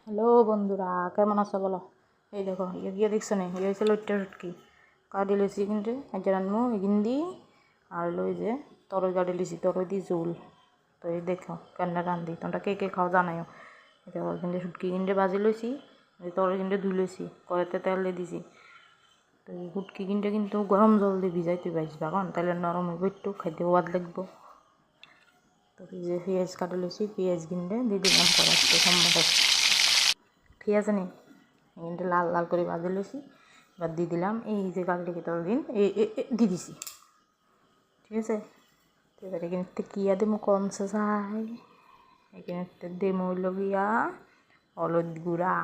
Hello বন্ধুরা, কেমন আছো বলো? এই দেখো গিয়ে দেখছো না, ইয়ে হয়েছে লইট্টা শুটকি কাটি লইছি কিন্তু একটা রান্নু হিন্দি আর লই যে তরই কাটি লইছি, তরই দি জোল। তো এই দেখো কেননা রান্ধি, তোমরা কে কে খাও জানাইও। এই দেখো কিন্তু শুটকি কিনতে বাজি লইছি, এই তরই কিনতে ধুই লইছি, কড়াইতে তেল দিয়ে দিছি। তো এই শুটকি কিনতে কিন্তু গরম জল দিয়ে ভিজাই তুই বাজবা, কারণ তাহলে নরম হইব, একটু খাইতে স্বাদ লাগবো। তো এই যে পেঁয়াজ কাটি লইছি, পেঁয়াজ কিনতে দিয়ে দিলাম কড়াইতে সম্মত, ঠিক আছে নি? কিন্তু লাল লাল করে ভাজি লইছি, এবার দিয়ে দিলাম এই যে গার্লিক দিন এই দিয়ে দিছি, ঠিক আছে। তো এবার এখানে কিয়া দেবো কমসে চাই, এখানে দেবো হইল গিয়া হলুদ গুঁড়া,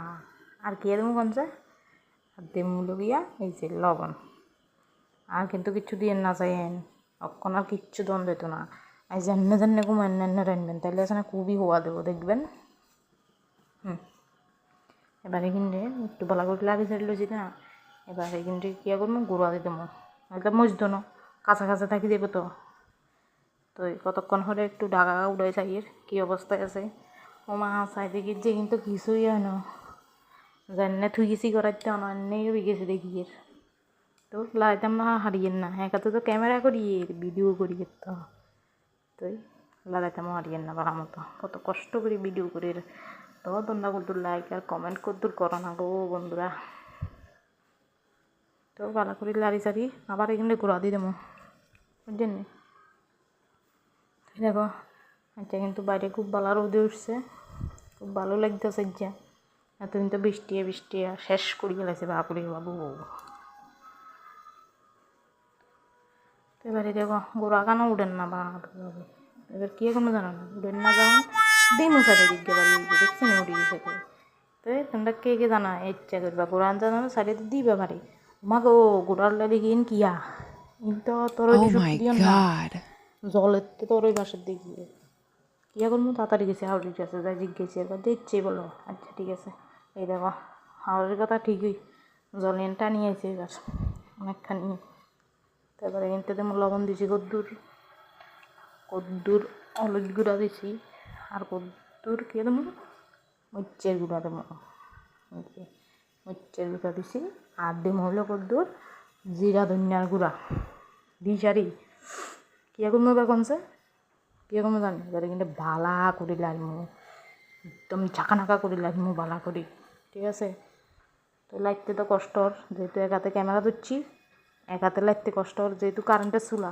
আর কিয়া দেবো কমসে, আর দেবো হইল গিয়া এই যে লবণ। আর কিন্তু কিচ্ছু দিয়ে না চাইন, অক্ষণ আর কিচ্ছু দন দিত না। আর জান্নে জান্নে কুমার এনে রানবেন, তাহলে আছে না খুবই হওয়া দেবো, দেখবেন। এবারে কিন্তু একটু ভালো করে লাড়ি ছাড়ি লইছি না, এবারে কিন্তু কী করবো গুঁড়া দিয়ে দেবো, নয়তো মজতো না, কাঁচা কাঁচা থাকি দেবো। তো তো কতক্ষণ হলে একটু ঢাকা উড়াই চাইয়ের কী অবস্থায় আছে। ও মা চাই দেখি যে কিন্তু কিছুই হয় না, জানে থুই গেছি করাইতে অনেক হয়ে গেছে দেখি এর। তো লাইতাম না হারিয়েন না, একাতে তো ক্যামেরা করি ভিডিও করি তো, তুই লাগাইতাম হারিয়েন না ভালো মতো, কত কষ্ট করি ভিডিও করি। তো তোমরা কদ্দুর লাইক আর কমেন্ট কদ্দুর করো না গো বন্ধুরা। তো ভালো করে লাড়ি চাড়ি আবার এখানে গুঁড়া দিয়ে দেবো, বুঝছেন? দেখো আচ্ছা, কিন্তু বাইরে খুব ভালো রোদে উঠছে, খুব ভালো লাগতেছে যা। এতদিন তো বৃষ্টি বৃষ্টি শেষ করি গেছে বাপুরে বাবু। তো এবারে দেখো গোড়া কেন উঠেন না বাবু, এবার কী কোনো জানো না, উঠেন না যখন ডিমু সাইডে দিকে বাড়ি দেখছি না উঠে গেছে। তো তোমরা কে কে জানা ইচ্ছা করবা গোড়া আনতে জানো সাইডে দিবা বাড়ি, মাগো গোড়ার লাগে কিন কিয়া কিন্তু তোর দিও না, জলের তো তোর ওই বাসার দেখিয়ে কিয়া করবো তাড়াতাড়ি গেছে হাওড়ির কাছে যাই জিজ্ঞেসি একবার দেখছি বলো। আচ্ছা ঠিক আছে, এই দেখো হাওড়ির কথা ঠিকই, জল এনে টানিয়ে আছে এবার অনেকখানি। তারপরে এনতে তেমন লবণ দিছি, কদ্দুর কদ্দুর হলুদ গুঁড়া দিছি, আর কদ্দুর কী দেবো মরিচের গুঁড়া দেবো, মরিচের গুঁড়া দিছি। আর দেবো হলো কদ্দুর জিরা ধনিয়ার গুঁড়া দিই সারি কী করবো এবার কমছে কী করবো জানি। এবারে কিন্তু বালা করে লাগবো, একদম ঝাঁকা নাকা করে লাগবো বালা করি, ঠিক আছে। তো লাগতে তো কষ্টর, যেহেতু এক হাতে ক্যামেরা ধরছি, এক হাতে লাগতে কষ্টর, যেহেতু কারেন্টের চুলা,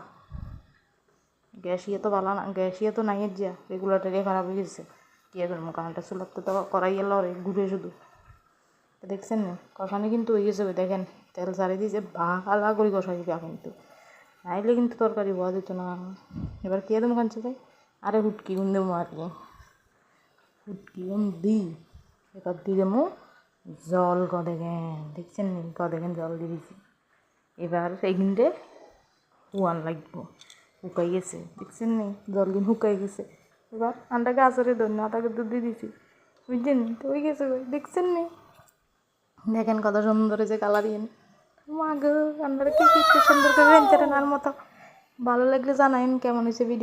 গ্যাস ইয়ে তো ভালো না, গ্যাস ইয়ে তো নাই যা রেগুলেটারে খারাপ হয়ে গেছে। কী করবো কারেন্টের চুলাতে তো করাই এলো রে ঘুরে শুধু। দেখছেন না কষানি কিন্তু হয়ে গেছে, দেখেন তেল ছাড়ি দিয়েছে, ভালা করে কষাই দিবা কিন্তু, নাইলে কিন্তু তরকারি হওয়া যেত না। এবার কে দেবো কাঁচে যাই, আরে হুটকি গুন দেবো আর কি, হুটকি গুন দিই। এবার দিয়ে দেবো জল কদেগেন, দেখছেন নি কদেগেন জল দিয়ে দিছি। এবার এইখানটে হুয়ান লাগবো, শুকাই গেছে দেখছেন নি জল দিন শুকাই গেছে। এবার আন্ডা গাছরে ধন্য তাকে দুধ দিয়ে দিছি, বুঝছেন তো হয়ে গেছে দেখছেন নি, দেখেন কত সুন্দর হয়েছে কালার ইয়েন। মা গো আপনারা কি সুন্দর করে রাঁধতে মতো, ভালো লাগলে জানাইন কেমন হয়েছে ভিডিও।